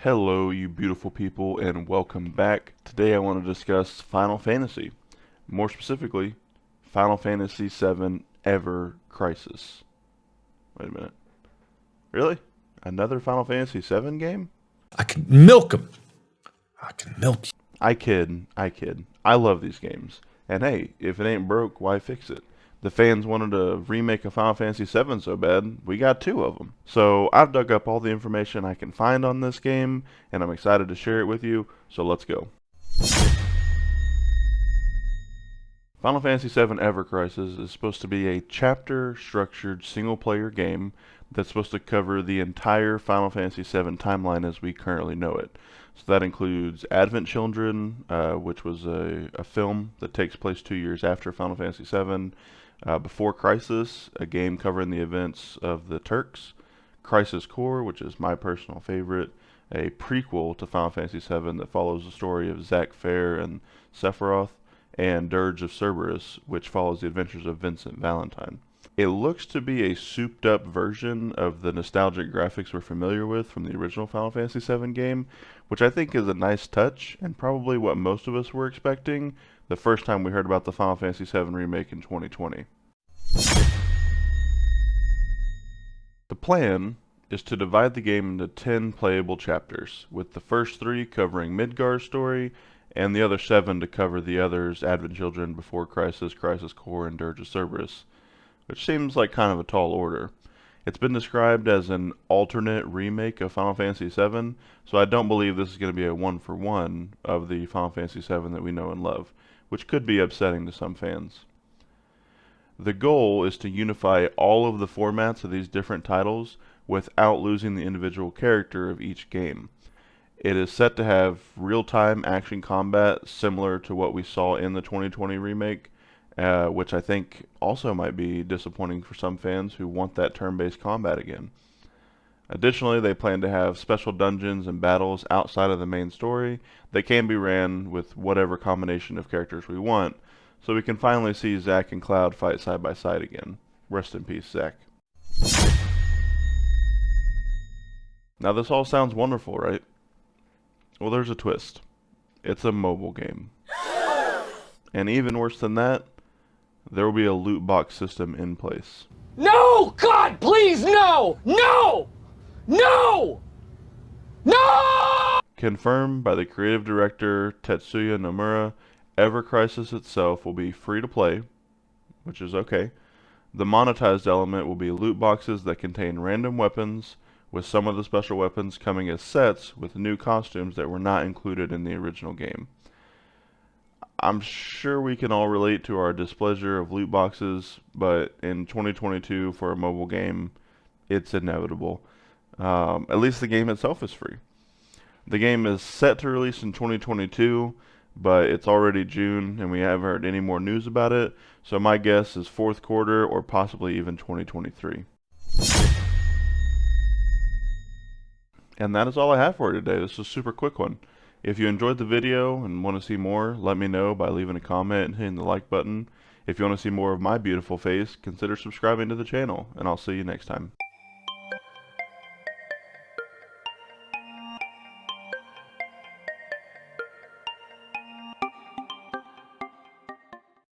Hello, you beautiful people, and welcome back. Today I want to discuss Final Fantasy. More specifically, Final Fantasy VII Ever Crisis. Wait a minute. Really? Another Final Fantasy VII game? I can milk them. I can milk you. I kid. I kid. I love these games. And hey, if it ain't broke, why fix it? The fans wanted a remake of Final Fantasy VII so bad, we got two of them. So I've dug up all the information I can find on this game, and I'm excited to share it with you, so let's go. Final Fantasy VII Ever Crisis is supposed to be a chapter-structured single-player game that's supposed to cover the entire Final Fantasy VII timeline as we currently know it. So that includes Advent Children, which was a film that takes place 2 years after Final Fantasy VII, Before Crisis, a game covering the events of the Turks, Crisis Core, which is my personal favorite, a prequel to Final Fantasy VII that follows the story of Zack Fair and Sephiroth, and Dirge of Cerberus, which follows the adventures of Vincent Valentine. It looks to be a souped-up version of the nostalgic graphics we're familiar with from the original Final Fantasy VII game, which I think is a nice touch, and probably what most of us were expecting the first time we heard about the Final Fantasy VII remake in 2020. The plan is to divide the game into 10 playable chapters, with the first 3 covering Midgar's story, and the other 7 to cover the others, Advent Children, Before Crisis, Crisis Core, and Dirge of Cerberus, which seems like kind of a tall order. It's been described as an alternate remake of Final Fantasy VII, so I don't believe this is going to be a one-for-one of the Final Fantasy VII that we know and love, which could be upsetting to some fans. The goal is to unify all of the formats of these different titles without losing the individual character of each game. It is set to have real-time action combat similar to what we saw in the 2020 remake, which I think also might be disappointing for some fans who want that turn-based combat again. Additionally, they plan to have special dungeons and battles outside of the main story that can be ran with whatever combination of characters we want, so we can finally see Zack and Cloud fight side by side again. Rest in peace, Zack. Now this all sounds wonderful, right? Well, there's a twist. It's a mobile game. And even worse than that, there will be a loot box system in place. No! God, please, no! No! No! No! Confirmed by the creative director Tetsuya Nomura, Ever Crisis itself will be free to play, which is okay. The monetized element will be loot boxes that contain random weapons, with some of the special weapons coming as sets with new costumes that were not included in the original game. I'm sure we can all relate to our displeasure of loot boxes, but in 2022 for a mobile game, it's inevitable. At least the game itself is free. The game is set to release in 2022, but it's already June and we haven't heard any more news about it, so my guess is fourth quarter or possibly even 2023. And that is all I have for you today. This is a super quick one. If you enjoyed the video and want to see more, let me know by leaving a comment and hitting the like button. If you want to see more of my beautiful face, consider subscribing to the channel, and I'll see you next time.